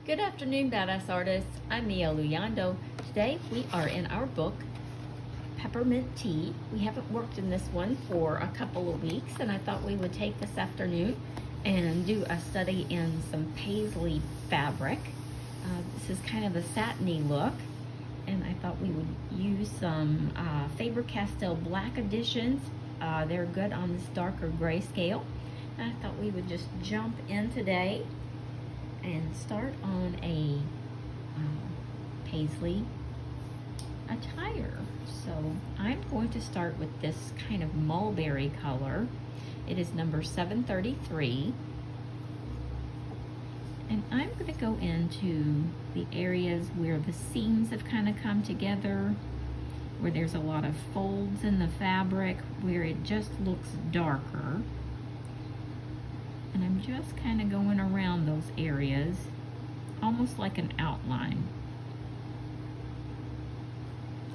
Good afternoon, Badass Artists. I'm Mia Luyando. Today we are in our book, Peppermint Tea. We haven't worked in this one for a couple of weeks, and I thought we would take this afternoon and do a study in some paisley fabric. This is kind of a satiny look, and I thought we would use some Faber Castell black editions. They're good on this darker gray scale. And I thought we would just jump in today and start on a paisley attire. So I'm going to start with this kind of mulberry color. It is number 733. And I'm going to go into the areas where the seams have kind of come together, where there's a lot of folds in the fabric, where it just looks darker. And I'm just kind of going around those areas, almost like an outline.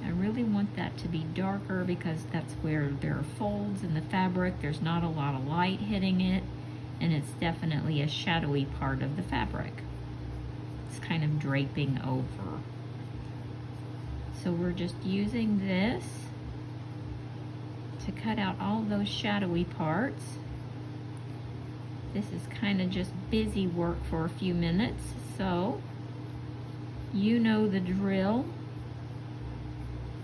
I really want that to be darker because that's where there are folds in the fabric. There's not a lot of light hitting it, and it's definitely a shadowy part of the fabric. It's kind of draping over. So we're just using this to cut out all those shadowy parts. This is kind of just busy work for a few minutes, so you know the drill.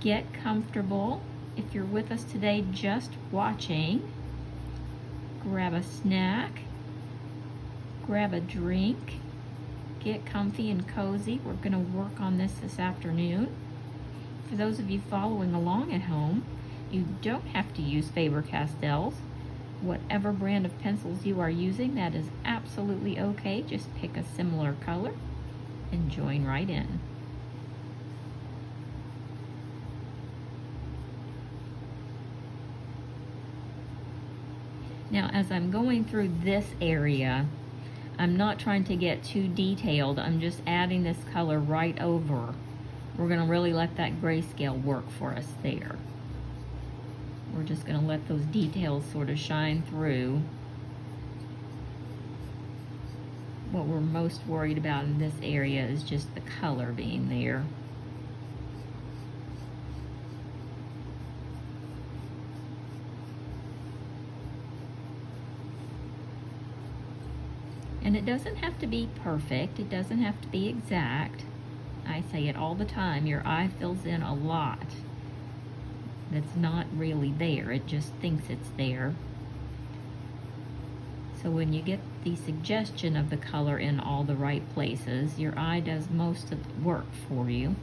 Get comfortable. If you're with us today just watching, grab a snack, grab a drink, get comfy and cozy. We're going to work on this afternoon. For those of you following along at home, you don't have to use Faber-Castells. Whatever brand of pencils you are using, that is absolutely okay. Just pick a similar color and join right in. Now, as I'm going through this area, I'm not trying to get too detailed. I'm just adding this color right over. We're going to really let that grayscale work for us there. We're just going to let those details sort of shine through. What we're most worried about in this area is just the color being there. And it doesn't have to be perfect. It doesn't have to be exact. I say it all the time. Your eye fills in a lot that's not really there. It just thinks it's there. So when you get the suggestion of the color in all the right places, your eye does most of the work for you.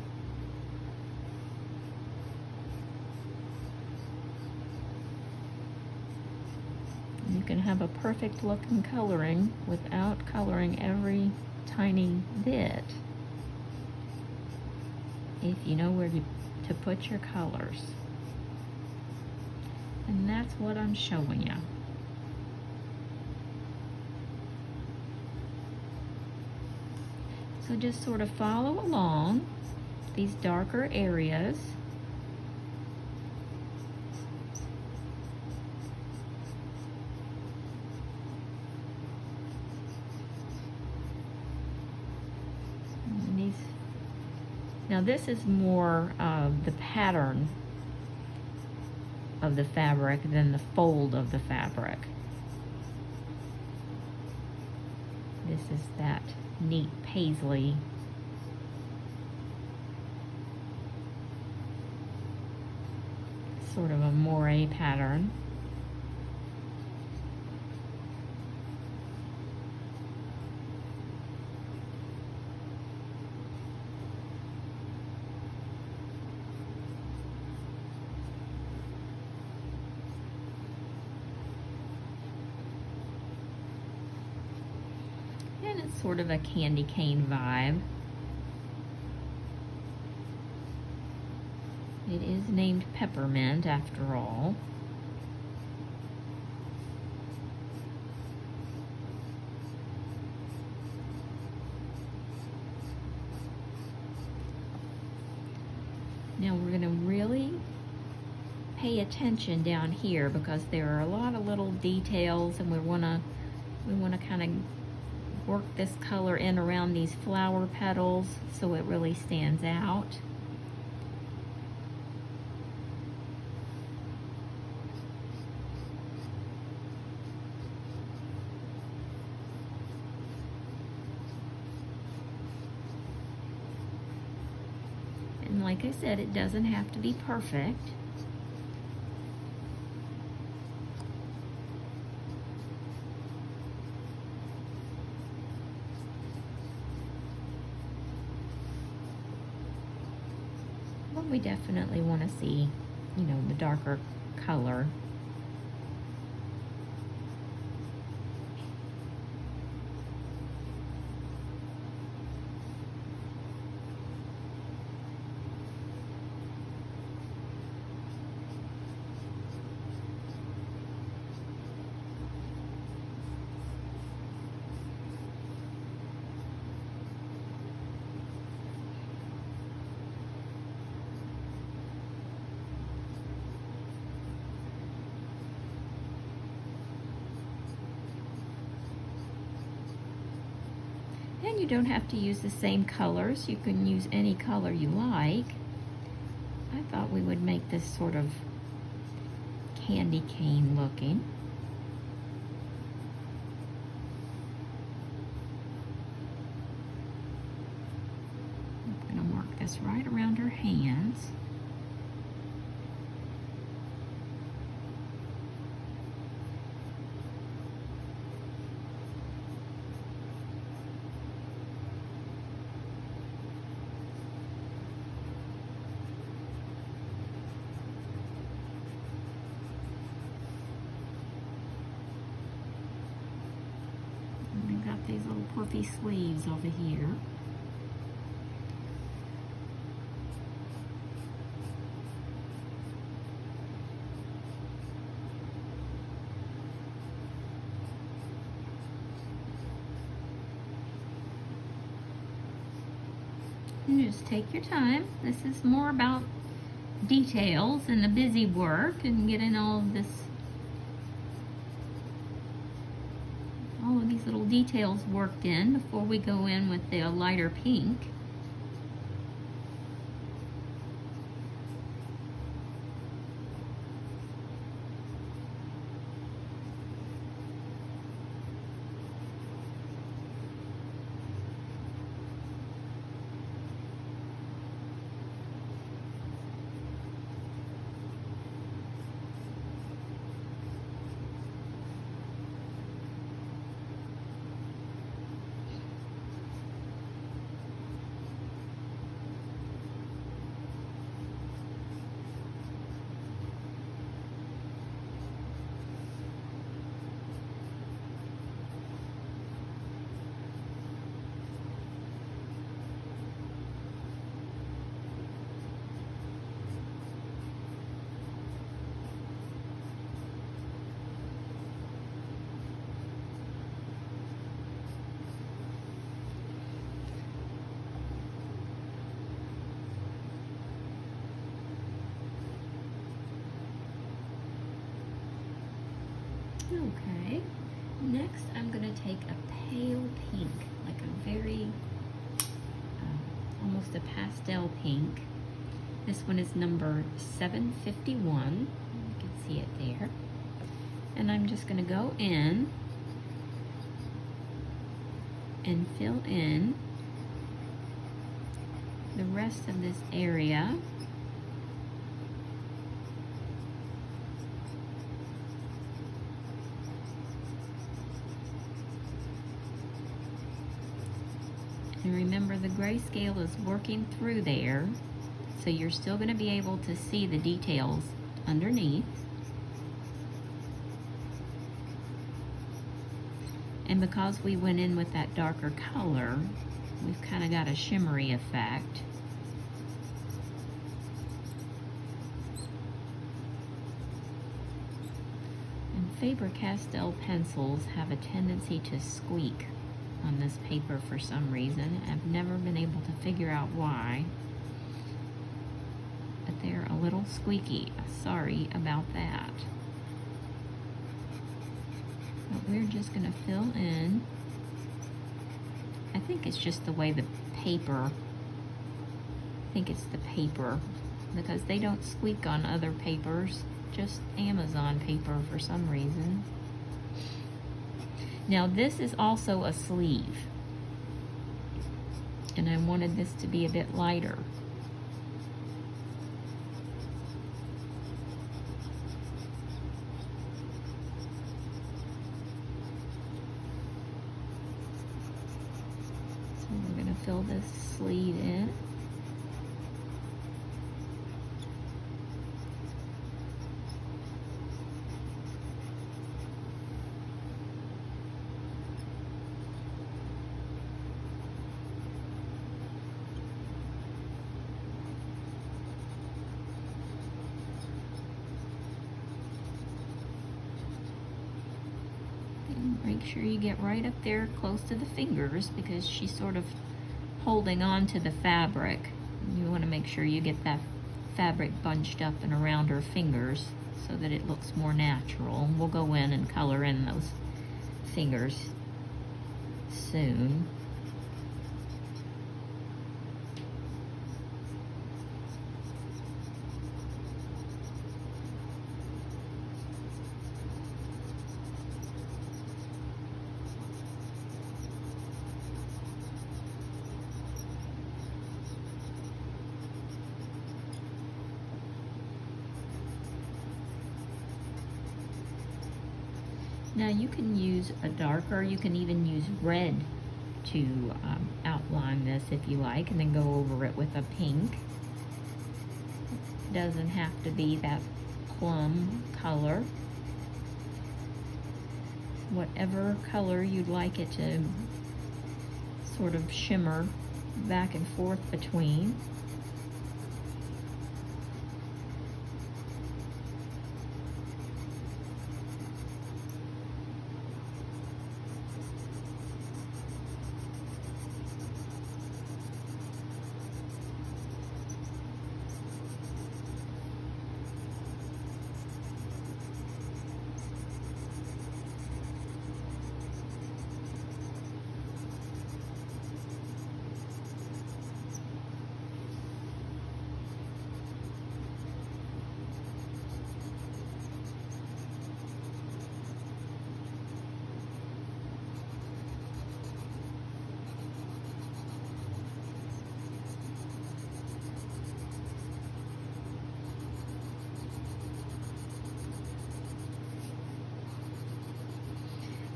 You can have a perfect looking coloring without coloring every tiny bit if you know where to put your colors. And that's what I'm showing you. So just sort of follow along these darker areas. Now this is more of the pattern of the fabric than the fold of the fabric. This is that neat paisley. Sort of a moire pattern. And it's sort of a candy cane vibe. It is named Peppermint after all. Now we're going to really pay attention down here because there are a lot of little details, and we want to kind of work this color in around these flower petals so it really stands out. And like I said, it doesn't have to be perfect. But we definitely want to see, you know, the darker color. And you don't have to use the same colors. You can use any color you like. I thought we would make this sort of candy cane looking. I'm going to mark this right around her hands. These little puffy sleeves over here. And just take your time. This is more about details and the busy work and getting all of these little details worked in before we go in with the lighter pink. Okay, next I'm going to take a pale pink, like a very, almost a pastel pink. This one is number 751. You can see it there. And I'm just going to go in and fill in the rest of this area. And remember, the grayscale is working through there, so you're still going to be able to see the details underneath. And because we went in with that darker color, we've kind of got a shimmery effect. And Faber Castell pencils have a tendency to squeak on this paper for some reason. I've never been able to figure out why, but they're a little squeaky. Sorry about that. But we're just going to fill in I think it's just the way the paper, I think it's the paper, because they don't squeak on other papers, just Amazon paper for some reason. Now this is also a sleeve, and I wanted this to be a bit lighter. So we're going to fill this sleeve in. Make sure you get right up there close to the fingers, because she's sort of holding on to the fabric. You want to make sure you get that fabric bunched up and around her fingers so that it looks more natural. We'll go in and color in those fingers soon. Now you can use a darker, you can even use red to outline this if you like, and then go over it with a pink. It doesn't have to be that plum color. Whatever color you'd like it to sort of shimmer back and forth between.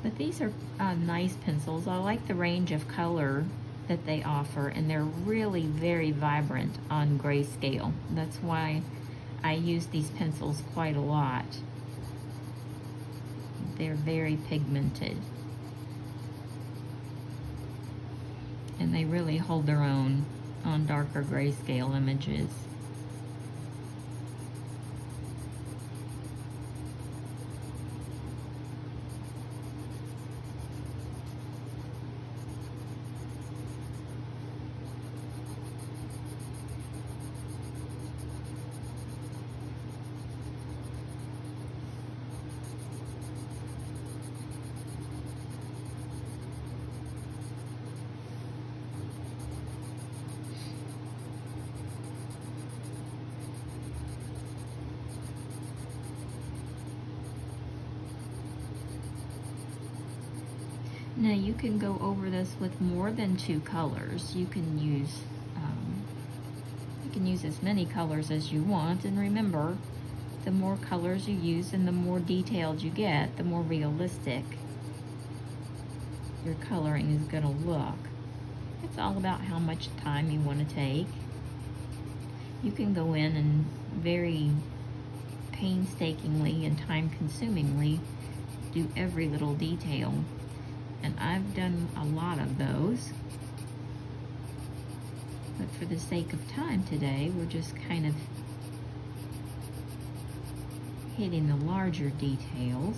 But these are nice pencils. I like the range of color that they offer, and they're really very vibrant on grayscale. That's why I use these pencils quite a lot. They're very pigmented, and they really hold their own on darker grayscale images. Now you can go over this with more than 2 colors. You can use as many colors as you want, and remember, the more colors you use and the more detailed you get, the more realistic your coloring is going to look. It's all about how much time you want to take. You can go in and very painstakingly and time-consumingly do every little detail. And I've done a lot of those. But for the sake of time today, we're just kind of hitting the larger details.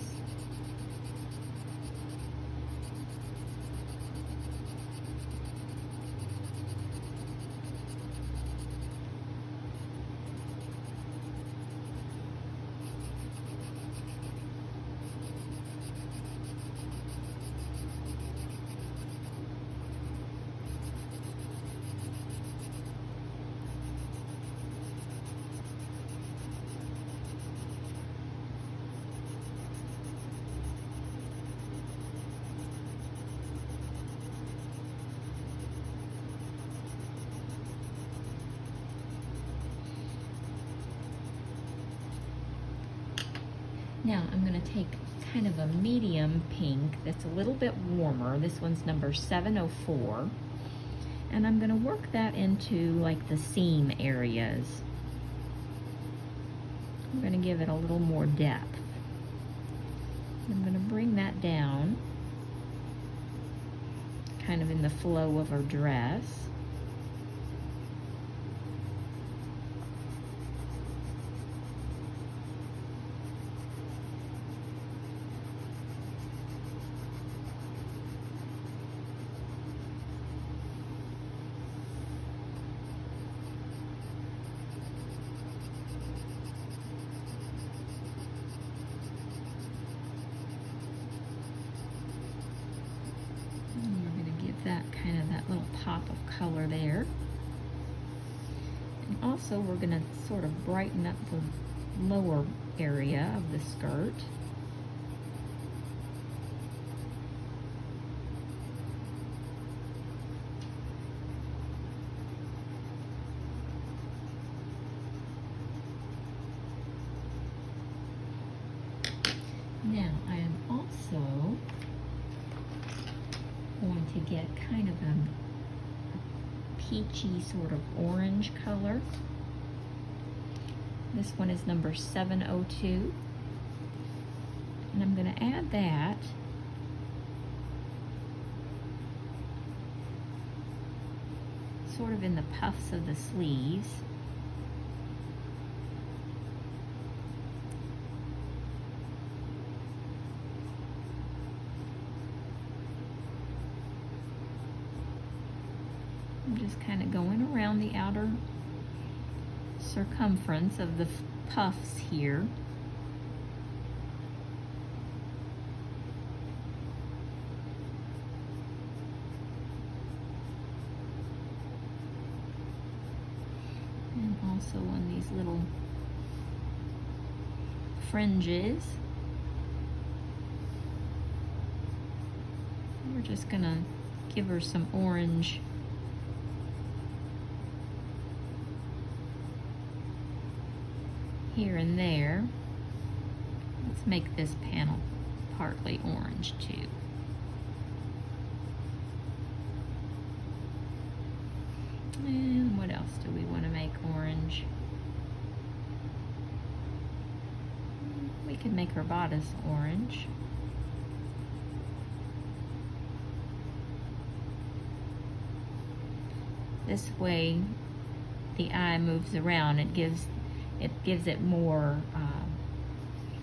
Now I'm going to take kind of a medium pink that's a little bit warmer. This one's number 704. And I'm going to work that into like the seam areas. I'm going to give it a little more depth. I'm going to bring that down kind of in the flow of her dress. That kind of that little pop of color there. And also we're going to sort of brighten up the lower area of the skirt. Now I am also going to get kind of a peachy sort of orange color. This one is number 702. And I'm going to add that sort of in the puffs of the sleeves. I'm just kind of going around the outer circumference of the puffs here. And also on these little fringes. We're just gonna give her some orange here and there. Let's make this panel partly orange too. And what else do we want to make orange? We can make her bodice orange. This way the eye moves around. It gives it more,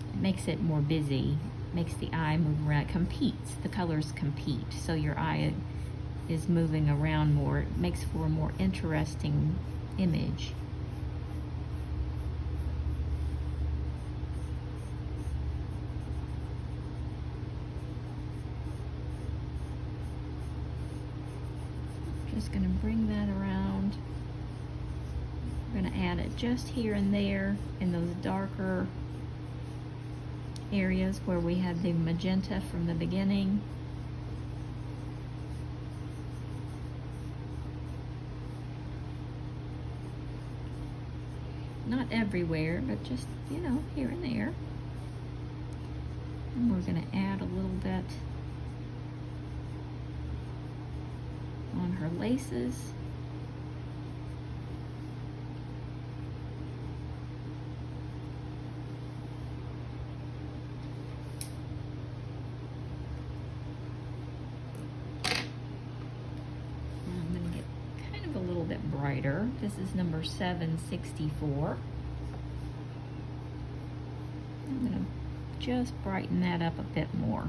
it makes it more busy, makes the eye move around, it competes, the colors compete, so your eye is moving around more. It makes for a more interesting image. Just going to bring that around. We're going to add it just here and there in those darker areas where we had the magenta from the beginning. Not everywhere, but just, you know, here and there. And we're going to add a little bit on her laces. I'm going to get kind of a little bit brighter. This is number 764. I'm going to just brighten that up a bit more.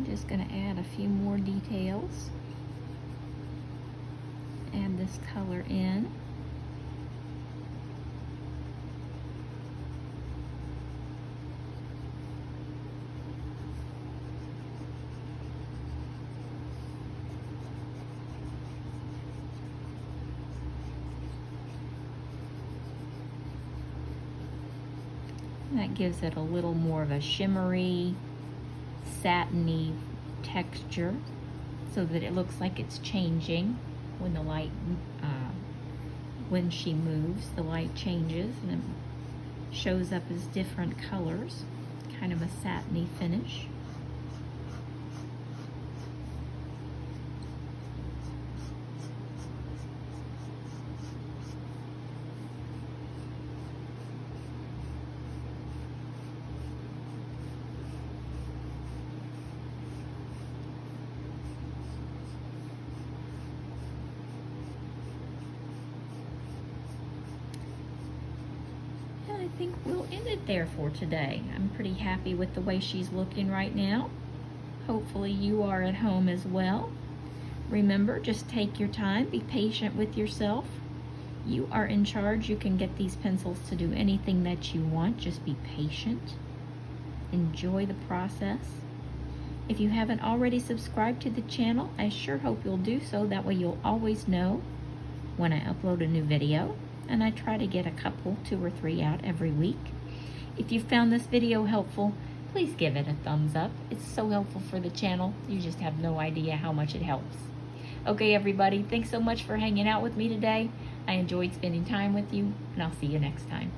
Just going to add a few more details. Add this color in. That gives it a little more of a shimmery, satiny texture so that it looks like it's changing when the light, when she moves, the light changes and it shows up as different colors, kind of a satiny finish. I think we'll end it there for today. I'm pretty happy with the way she's looking right now. Hopefully you are at home as well. Remember, just take your time, be patient with yourself. You are in charge. You can get these pencils to do anything that you want. Just be patient. Enjoy the process. If you haven't already subscribed to the channel, I sure hope you'll do so. That way you'll always know when I upload a new video. And I try to get a couple, 2 or 3 out every week. If you found this video helpful, please give it a thumbs up. It's so helpful for the channel. You just have no idea how much it helps. Okay, everybody, thanks so much for hanging out with me today. I enjoyed spending time with you, and I'll see you next time.